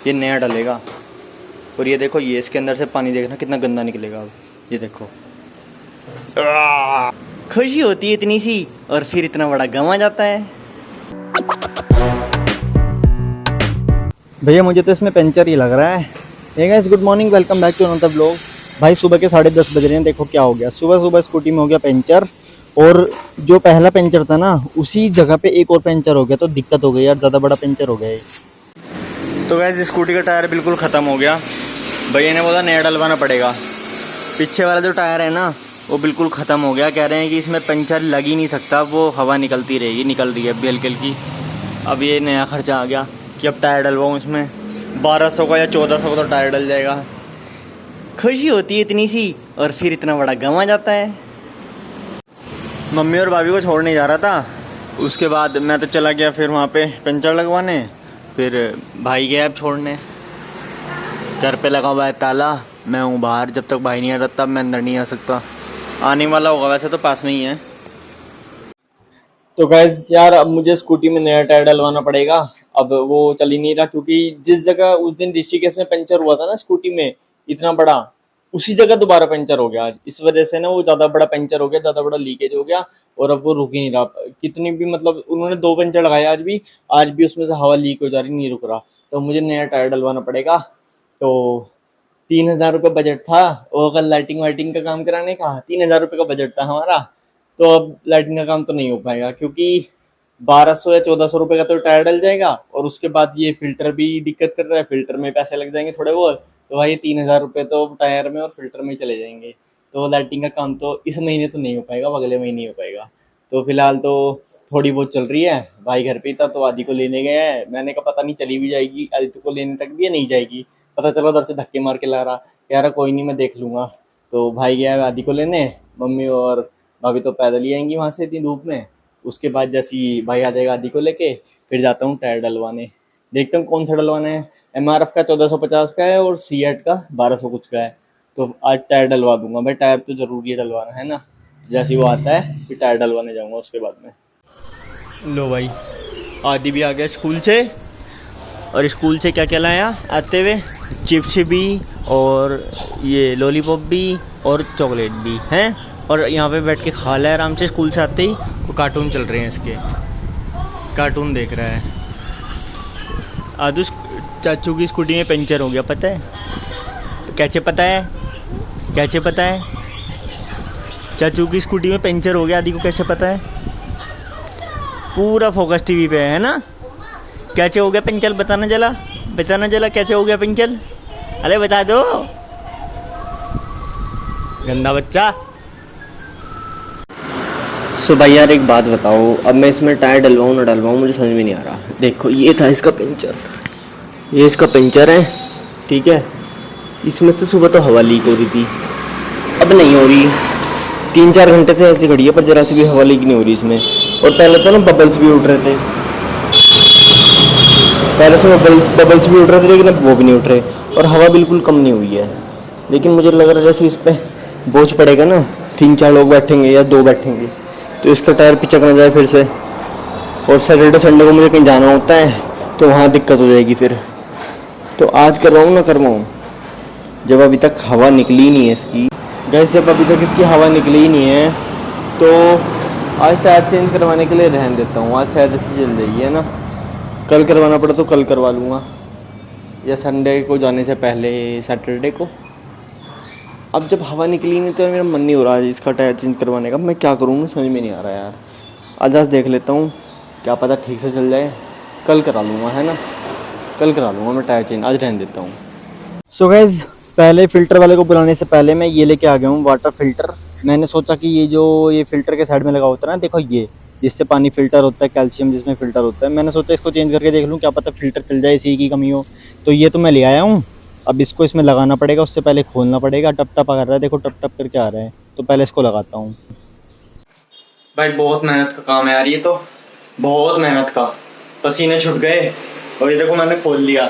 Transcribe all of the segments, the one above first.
ये नया डलेगा। और ये देखो, ये इसके अंदर से पानी देखना कितना गंदा निकलेगा। अब ये देखो, खुशी होती है इतनी सी और फिर इतना बड़ा गम आ जाता है। भैया मुझे तो इसमें पंचर ही लग रहा है। Hey guys, good morning, welcome back to another vlog. भाई सुबह के 10:30 बज रहे हैं। देखो क्या हो गया, सुबह सुबह स्कूटी में हो गया पंचर। और जो पहला पंचर था ना, उसी जगह पे एक और पंचर हो गया, तो दिक्कत हो गई यार, ज़्यादा बड़ा पंचर हो गया ये। तो गाइस स्कूटी का टायर बिल्कुल ख़त्म हो गया। भैया ने बोला नया डलवाना पड़ेगा। पीछे वाला जो टायर है ना, वो बिल्कुल ख़त्म हो गया। कह रहे हैं कि इसमें पंचर लग ही नहीं सकता, वो हवा निकलती रहेगी, निकल रही है अभी हल्की हल्की। अब ये नया खर्चा आ गया कि अब टायर डलवाऊँ इसमें। 1200 का या 1400 का तो टायर डल जाएगा। खुशी होती है इतनी सी और फिर इतना बड़ा गम आ जाता है। मम्मी और भाभी को छोड़ने जा रहा था, उसके बाद मैं तो चला गया फिर वहाँ पे पंचर लगवाने। फिर भाई गया अब छोड़ने। घर पे लगा हुआ है ताला, मैं हूँ बाहर। जब तक भाई नहीं आ रहा तब मैं अंदर नहीं आ सकता। आने वाला होगा, वैसे तो पास में ही है। तो गैस यार, अब मुझे स्कूटी में नया टायर डलवाना पड़ेगा। अब वो चल ही नहीं रहा, क्योंकि जिस जगह उस दिन ऋषिकेश में पंचर हुआ था ना स्कूटी में इतना बड़ा, उसी जगह दोबारा पंचर हो गया आज। इस वजह से ना वो ज़्यादा बड़ा पंचर हो गया, ज़्यादा बड़ा लीकेज हो गया। और अब वो रुक ही नहीं रहा। कितनी भी मतलब उन्होंने 2 पंचर लगाए आज भी उसमें से हवा लीक हो जा रही, नहीं रुक रहा। तो मुझे नया टायर डलवाना पड़ेगा। तो 3,000 रुपये बजट था, और अगर लाइटिंग वाइटिंग का काम कराने का 3,000 रुपये का बजट था हमारा। तो अब लाइटिंग का काम तो नहीं हो पाएगा, क्योंकि 1200 या 1400 रुपये का तो टायर डल जाएगा। और उसके बाद ये फिल्टर भी दिक्कत कर रहा है, फिल्टर में पैसे लग जाएंगे थोड़े बहुत। तो भाई 3,000 रुपये तो टायर में और फिल्टर में ही चले जाएंगे। तो लाइटिंग का काम तो इस महीने तो नहीं हो पाएगा, अगले महीने हो पाएगा। तो फिलहाल तो थोड़ी बहुत चल रही है। भाई घर पे ही था तो आदि को लेने गया है। मैंने कहा पता नहीं चली भी जाएगी, आदित्य को लेने तक भी या नहीं जाएगी। पता चला उधर से धक्के मार के ला रहा, कह रहा कोई नहीं मैं देख लूँगा। तो भाई गया है आदि को लेने। मम्मी और भाभी तो पैदल ही आएंगी वहाँ से इतनी धूप में। उसके बाद जैसे ही भाई आ जाएगा आदि को लेके, फिर जाता हूँ टायर डलवाने। देखता हूँ कौन सा डलवाना है। MRF का 1450 का है और सीएट का 1200 कुछ का है। तो आज टायर डलवा दूंगा भाई, टायर तो ज़रूरी है डलवाना, है ना। जैसे ही वो आता है फिर टायर डलवाने जाऊँगा उसके बाद में। लो भाई, आदि भी आ गया स्कूल से। और स्कूल से क्या क्या लाया आते हुए, चिप्स भी और ये लॉलीपॉप भी और चॉकलेट भी हैं। और यहाँ पे बैठ के खा लिया आराम से। स्कूल से आते ही वो कार्टून चल रहे हैं इसके, कार्टून देख रहा है। आदू चाचू की स्कूटी में पंचर हो गया, पता है? कैसे पता है? कैसे पता है? चाचू की स्कूटी में पंचर हो गया, आदि को कैसे पता है? पूरा फोकस टीवी पे है ना। कैसे हो गया पंचर, बताना जला, बताना जला कैसे हो गया पंचर। अरे बता दो, गंदा बच्चा। सो भाई यार एक बात बताओ, अब मैं इसमें टायर डलवाऊँ ना डलवाऊँ, मुझे समझ में नहीं आ रहा। देखो ये था इसका पंचर, ये इसका पंचर है, ठीक है। इसमें से सुबह तो हवा लीक हो रही थी, अब नहीं हो रही। 3-4 घंटे से ऐसी खड़ी है, पर जरा सी भी हवा लीक नहीं हो रही इसमें। और पहले तो ना बबल्स भी उठ रहे थे, पहले से बबल्स भी उठ रहे थे, लेकिन अब वो भी नहीं उठ रहे। और हवा बिल्कुल कम नहीं हुई है। लेकिन मुझे लग रहा है जैसे इस पर बोझ पड़ेगा ना, 3-4 लोग बैठेंगे या 2 बैठेंगे, तो इसका टायर पिचक ना जाए फिर से। और सैटरडे संडे को मुझे कहीं जाना होता है, तो वहाँ दिक्कत हो जाएगी फिर। तो आज करवाऊँ ना करवाऊँ, जब अभी तक हवा निकली नहीं है इसकी। गैस जब अभी तक इसकी हवा निकली ही नहीं है, तो आज टायर चेंज करवाने के लिए रहने देता हूँ। आज शायद ऐसी चल जाएगी, है ना। कल करवाना पड़ा तो कल करवा लूँगा, या संडे को जाने से पहले सैटरडे को। अब जब हवा निकली नहीं तो मेरा मन नहीं हो रहा है इसका टायर चेंज करवाने का। मैं क्या करूँगा समझ में नहीं आ रहा यार। आज देख लेता हूँ, क्या पता ठीक से चल जाए। कल करा लूँगा, है ना, कल करा लूँगा मैं टायर चेंज, आज रहने देता हूँ। सो गाइस, पहले फ़िल्टर वाले को बुलाने से पहले मैं ये लेके आ गया हूँ वाटर फ़िल्टर। मैंने सोचा कि ये फ़िल्टर के साइड में लगा होता है ना, देखो ये जिससे पानी फ़िल्टर होता है, कैल्शियम जिसमें फ़िल्टर होता है। मैंने सोचा इसको चेंज करके देख लूँ, क्या पता फ़िल्टर चल जाए, इसी की कमी हो। तो ये तो मैं ले आया हूँ। अब इसको इसमें लगाना पड़ेगा, उससे पहले खोलना पड़ेगा। टप टप कर रहा है, देखो टप टप करके आ रहा है। तो पहले इसको लगाता हूँ। भाई बहुत मेहनत का काम है यार, ये तो बहुत मेहनत का, पसीने छूट गए। और ये देखो मैंने खोल लिया,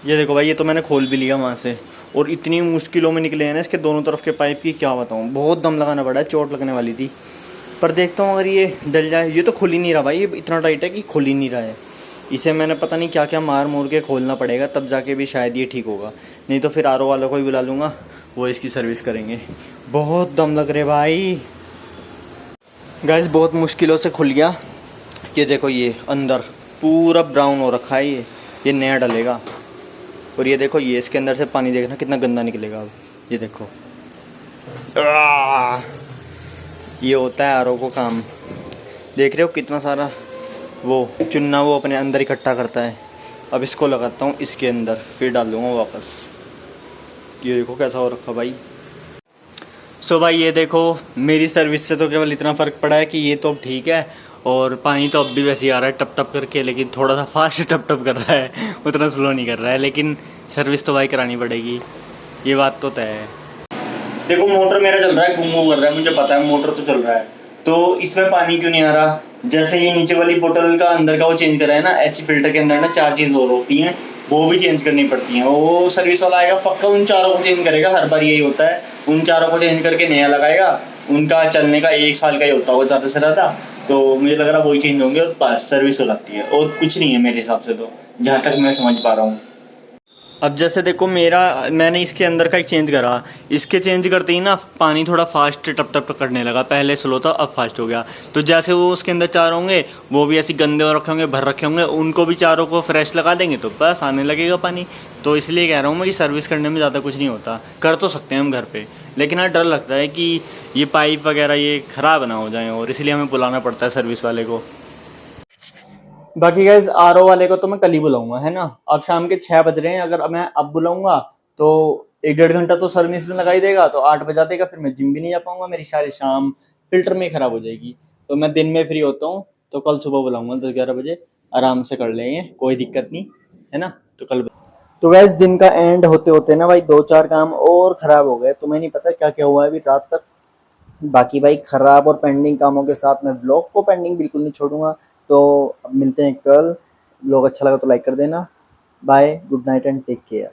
ये देखो भाई, ये तो मैंने खोल भी लिया वहाँ से। और इतनी मुश्किलों में निकले हैं ना इसके दोनों तरफ के पाइप की, क्या बताऊँ। बहुत दम लगाना पड़ा है, चोट लगने वाली थी। पर देखता हूँ अगर ये डल जाए। ये तो खुल ही नहीं रहा भाई, ये इतना टाइट है कि खुल ही नहीं रहा है। इसे मैंने पता नहीं क्या क्या मार मूर के खोलना पड़ेगा, तब जाके भी शायद ये ठीक होगा, नहीं तो फिर आरओ वालों को ही बुला लूँगा, वो इसकी सर्विस करेंगे। बहुत दम लग रहे भाई। गैस बहुत मुश्किलों से खुल गया। ये देखो, ये अंदर पूरा ब्राउन हो रखा है, ये नया डलेगा। और ये देखो, ये इसके अंदर से पानी देखना कितना गंदा निकलेगा अब, ये देखो। ये होता है आरओ को काम, देख रहे हो कितना सारा वो चुन्ना वो अपने अंदर इकट्ठा करता है। अब इसको लगाता हूँ इसके अंदर, फिर डाल दूँगा वापस। ये देखो कैसा हो रखा भाई। सो भाई ये देखो, मेरी सर्विस से तो केवल इतना फ़र्क पड़ा है कि ये तो अब ठीक है, और पानी तो अब भी वैसे ही आ रहा है टप टप करके, लेकिन थोड़ा सा फास्ट टप टप कर रहा है, उतना स्लो नहीं कर रहा है, लेकिन सर्विस तो भाई करानी पड़ेगी, ये बात तो तय है। देखो मोटर मेरा चल रहा है, घूम घूम कर रहा है, मुझे पता है मोटर तो चल रहा है, तो इसमें पानी क्यों नहीं आ रहा। जैसे ये नीचे वाली बोतल का अंदर का वो चेंज करा है ना, ऐसी फिल्टर के अंदर ना 4 चीज़ और होती हैं, वो भी चेंज करनी पड़ती हैं। वो सर्विस वाला आएगा पक्का उन चारों को चेंज करेगा, हर बार यही होता है, उन चारों को चेंज करके नया लगाएगा। उनका चलने का 1 साल का ही होता होगा ज़्यादा से ज़्यादा, तो मुझे लग रहा है वही चेंज होंगे और बस सर्विस हो जाती है, और कुछ नहीं है मेरे हिसाब से, तो जहाँ तक मैं समझ पा रहा हूँ। अब जैसे देखो मैंने इसके अंदर का एक चेंज करा, इसके चेंज करते ही ना पानी थोड़ा फास्ट टप टप करने लगा, पहले स्लो था अब फास्ट हो गया। तो जैसे वो उसके अंदर चार होंगे, वो भी ऐसे गंदे और रखे होंगे, भर रखे होंगे, उनको भी चारों को फ्रेश लगा देंगे तो बस आने लगेगा पानी। तो इसलिए कह रहा हूँ मैं कि सर्विस करने में ज़्यादा कुछ नहीं होता, कर तो सकते हैं हम घर पर, लेकिन हाँ डर लगता है कि ये पाइप वगैरह ये ख़राब ना हो जाए, और इसलिए हमें बुलाना पड़ता है सर्विस वाले को। बाकी गाइज आरओ वाले को तो मैं कल ही बुलाऊंगा, है ना। अब शाम के 6 बज रहे हैं, अगर मैं अब बुलाऊंगा तो 1-1.5 घंटा तो सर्विस में लगा ही देगा, तो 8 बजा देगा, फिर मैं जिम भी नहीं जा पाऊंगा, मेरी सारी शाम फिल्टर में ही खराब हो जाएगी। तो मैं दिन में फ्री होता हूँ, तो कल सुबह बुलाऊंगा 10-11 बजे, आराम से कर लेंगे, कोई दिक्कत नहीं, है ना। तो कल तो गैस दिन का एंड होते होते ना भाई 2-4 काम और ख़राब हो गए, तुम्हें नहीं पता क्या क्या हुआ है अभी रात तक। बाकी भाई ख़राब और पेंडिंग कामों के साथ मैं व्लॉग को पेंडिंग बिल्कुल नहीं छोड़ूंगा। तो अब मिलते हैं कल। व्लॉग अच्छा लगा तो लाइक कर देना। Bye, good night and take care.